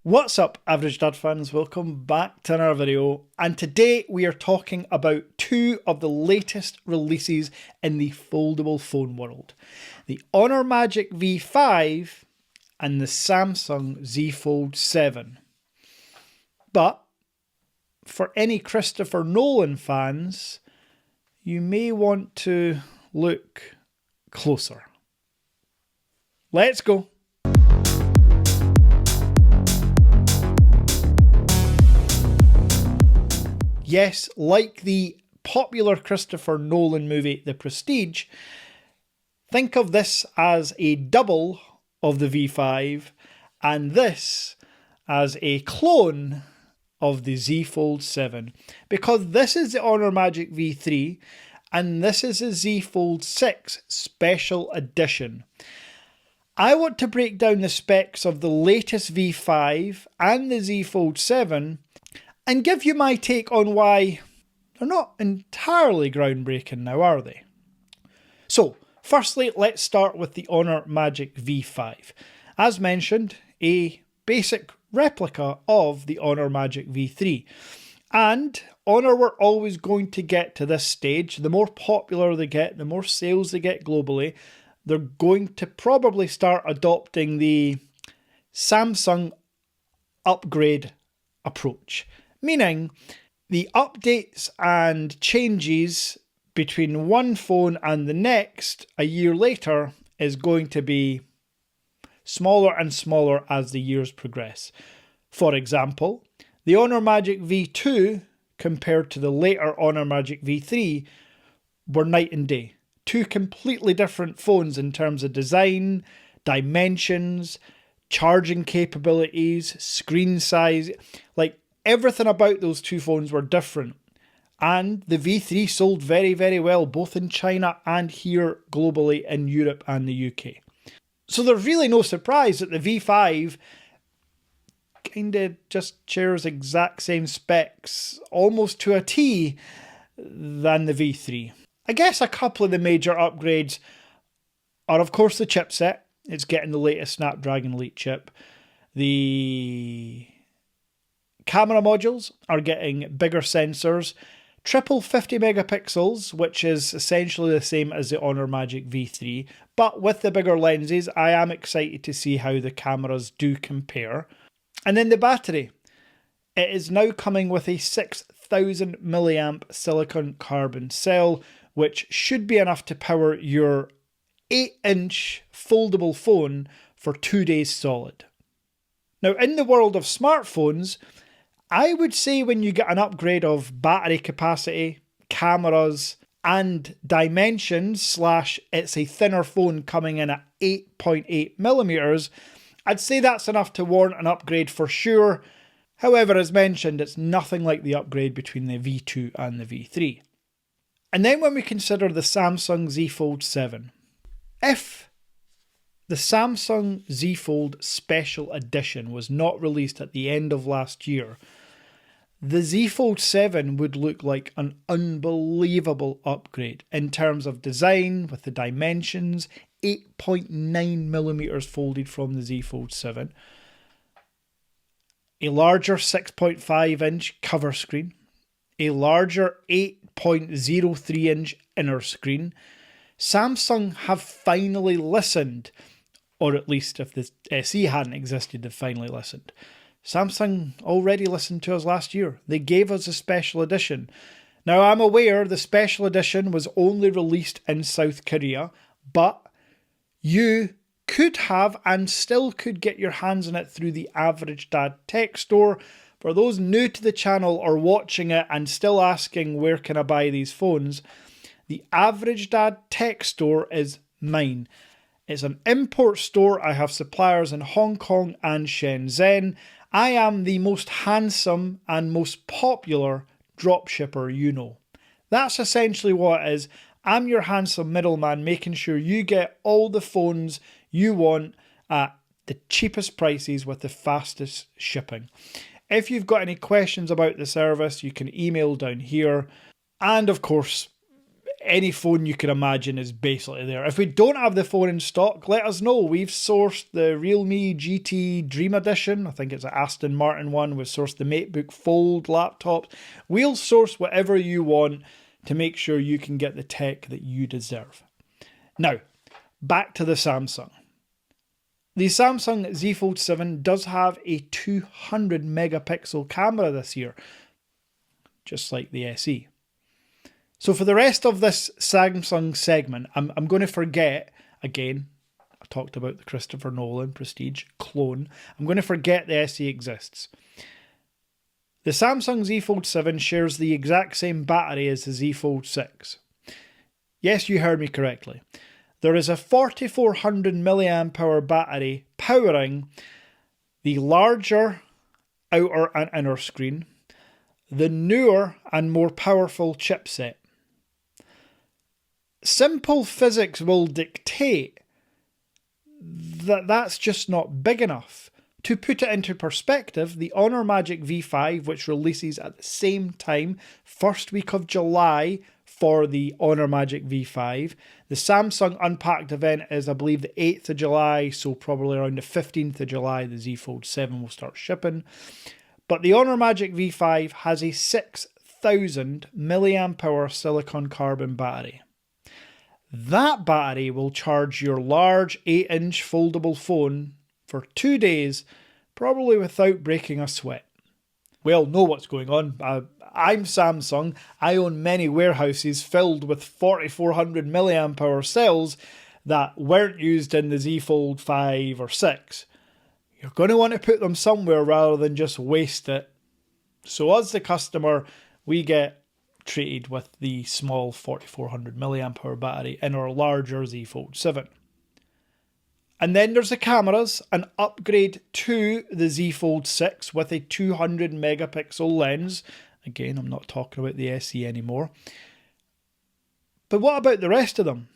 What's up, Average Dad fans? Welcome back to another video, and today we are talking about two of the latest releases in the foldable phone world. The Honor Magic V5 and the Samsung Z Fold 7. But for any Christopher Nolan fans, you may want to look closer. Let's go. Yes, like the popular Christopher Nolan movie, The Prestige, think of this as a double of the V5 and this as a clone of the Z Fold 7, because this is the Honor Magic V3 and this is the Z Fold 6 Special Edition. I want to break down the specs of the latest V5 and the Z Fold 7 and give you my take on why they're not entirely groundbreaking now, are they? So, firstly, let's start with the Honor Magic V5. As mentioned, a basic replica of the Honor Magic V3. And Honor were always going to get to this stage. The more popular they get, the more sales they get globally, they're going to probably start adopting the Samsung upgrade approach. Meaning, the updates and changes between one phone and the next a year later is going to be smaller and smaller as the years progress. For example, the Honor Magic V2 compared to the later Honor Magic V3 were night and day. Two completely different phones in terms of design, dimensions, charging capabilities, screen size, everything about those two phones were different. And the V3 sold very, very well, both in China and here globally in Europe and the UK. So there's really no surprise that the V5 kind of just shares exact same specs, almost to a T, than the V3. I guess a couple of the major upgrades are, of course, the chipset. It's getting the latest Snapdragon Elite chip. The camera modules are getting bigger sensors, triple 50 megapixels, which is essentially the same as the Honor Magic V3, but with the bigger lenses. I am excited to see how the cameras do compare. And then the battery. It is now coming with a 6000 milliamp silicon carbon cell, which should be enough to power your 8-inch foldable phone for 2 days solid. Now, in the world of smartphones, I would say when you get an upgrade of battery capacity, cameras, and dimensions / it's a thinner phone coming in at 8.8 millimeters, I'd say that's enough to warrant an upgrade for sure. However, as mentioned, it's nothing like the upgrade between the V2 and the V3. And then when we consider the Samsung Z Fold 7, if the Samsung Z Fold Special Edition was not released at the end of last year, the Z Fold 7 would look like an unbelievable upgrade in terms of design, with the dimensions, 8.9 millimeters folded from the Z Fold 7, a larger 6.5 inch cover screen, a larger 8.03 inch inner screen. Samsung have finally listened, or at least if the SE hadn't existed, they've finally listened. Samsung already listened to us last year. They gave us a special edition. Now, I'm aware the special edition was only released in South Korea, but you could have and still could get your hands on it through the Average Dad Tech Store. For those new to the channel or watching it and still asking where can I buy these phones, the Average Dad Tech Store is mine. It's an import store. I have suppliers in Hong Kong and Shenzhen. I am the most handsome and most popular dropshipper you know. That's essentially what it is. I'm your handsome middleman, making sure you get all the phones you want at the cheapest prices with the fastest shipping. If you've got any questions about the service, you can email down here. And of course, any phone you can imagine is basically there. If we don't have the phone in stock, let us know. We've sourced the Realme GT Dream Edition. I think it's an Aston Martin one. We've sourced the MateBook Fold laptops. We'll source whatever you want to make sure you can get the tech that you deserve. Now, back to the Samsung. The Samsung Z Fold 7 does have a 200 megapixel camera this year, just like the SE. So for the rest of this Samsung segment, I'm going to forget, again, I talked about the Christopher Nolan Prestige clone, I'm going to forget the SE exists. The Samsung Z Fold 7 shares the exact same battery as the Z Fold 6. Yes, you heard me correctly. There is a 4400 mAh battery powering the larger outer and inner screen, the newer and more powerful chipset. Simple physics will dictate that that's just not big enough. To put it into perspective, the Honor Magic V5, which releases at the same time, first week of July for the Honor Magic V5. The Samsung Unpacked event is, I believe, the 8th of July, so probably around the 15th of July, the Z Fold 7 will start shipping. But the Honor Magic V5 has a 6000 mAh silicon carbon battery. That battery will charge your large 8-inch foldable phone for 2 days, probably without breaking a sweat. We all know what's going on. I'm Samsung. I own many warehouses filled with 4400 mAh cells that weren't used in the Z Fold 5 or 6. You're going to want to put them somewhere rather than just waste it. So as the customer, we get treated with the small 4400 mAh battery in our larger Z Fold 7. And then there's the cameras, an upgrade to the Z Fold 6 with a 200 megapixel lens. Again, I'm not talking about the SE anymore. But what about the rest of them?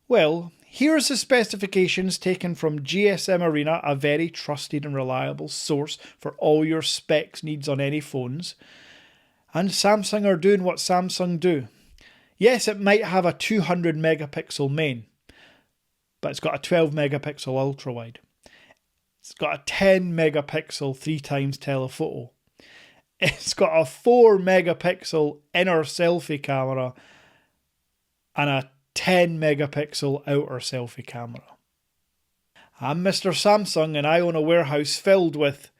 Well, here's the specifications taken from GSM Arena, a very trusted and reliable source for all your specs needs on any phones. And Samsung are doing what Samsung do. Yes, it might have a 200 megapixel main, but it's got a 12 megapixel ultra wide. It's got a 10 megapixel 3x telephoto. It's got a 4 megapixel inner selfie camera and a 10 megapixel outer selfie camera. I'm Mr. Samsung and I own a warehouse filled with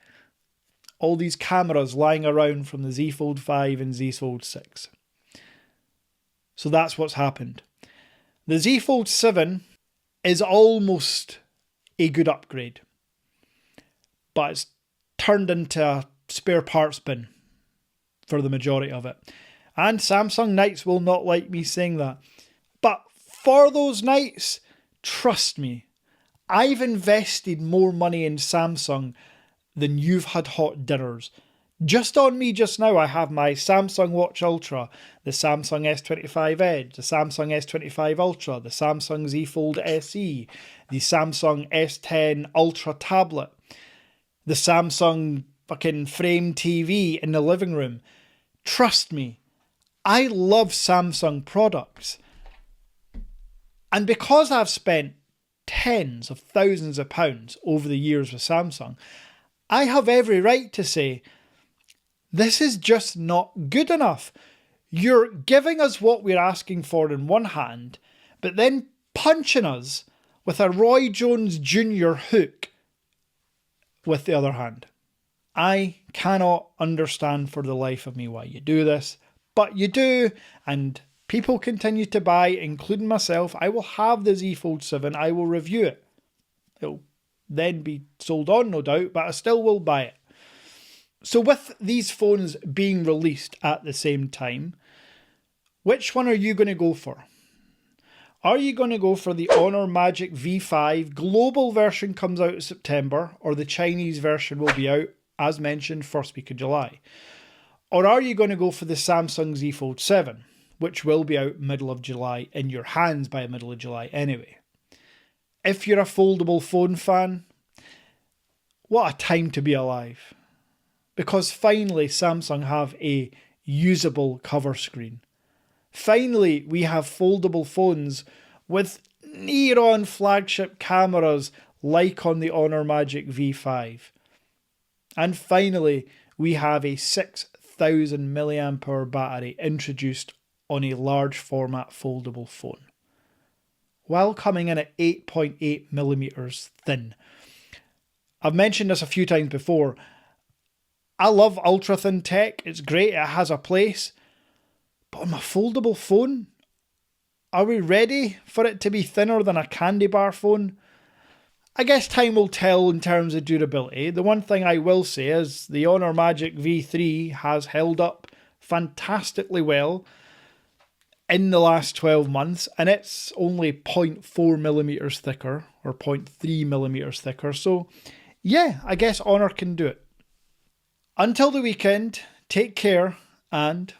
all these cameras lying around from the Z Fold 5 and Z Fold 6. So that's what's happened. The Z Fold 7 is almost a good upgrade, but it's turned into a spare parts bin for the majority of it. And Samsung Knights will not like me saying that. But for those Knights, trust me, I've invested more money in Samsung than you've had hot dinners. Just on me just now, I have my Samsung Watch Ultra, the Samsung S25 Edge, the Samsung S25 Ultra, the Samsung Z Fold SE, the Samsung S10 Ultra tablet, the Samsung fucking frame TV in the living room. Trust me, I love Samsung products. And because I've spent tens of thousands of pounds over the years with Samsung, I have every right to say, this is just not good enough. You're giving us what we're asking for in one hand, but then punching us with a Roy Jones Jr. hook with the other hand. I cannot understand for the life of me why you do this, but you do, and people continue to buy, including myself. I will have the Z Fold 7, I will review it. It'll then be sold on, no doubt, but I still will buy it. So with these phones being released at the same time, which one are you going to go for? Are you going to go for the Honor Magic V5 global version comes out in September, or the Chinese version will be out, as mentioned, first week of July? Or are you going to go for the Samsung Z Fold 7, which will be out middle of July, in your hands by middle of July anyway? If you're a foldable phone fan, what a time to be alive. Because finally Samsung have a usable cover screen. Finally, we have foldable phones with near-on flagship cameras like on the Honor Magic V5. And finally, we have a 6,000 mAh battery introduced on a large format foldable phone, while coming in at 8.8 millimeters thin. I've mentioned this a few times before. I love ultra thin tech. It's great. It has a place. But on my foldable phone, are we ready for it to be thinner than a candy bar phone? I guess time will tell in terms of durability. The one thing I will say is the Honor Magic V3 has held up fantastically well in the last 12 months, and it's only 0.4 millimeters thicker, or 0.3 millimeters thicker. So yeah, I guess Honor can do it. Until the weekend, take care and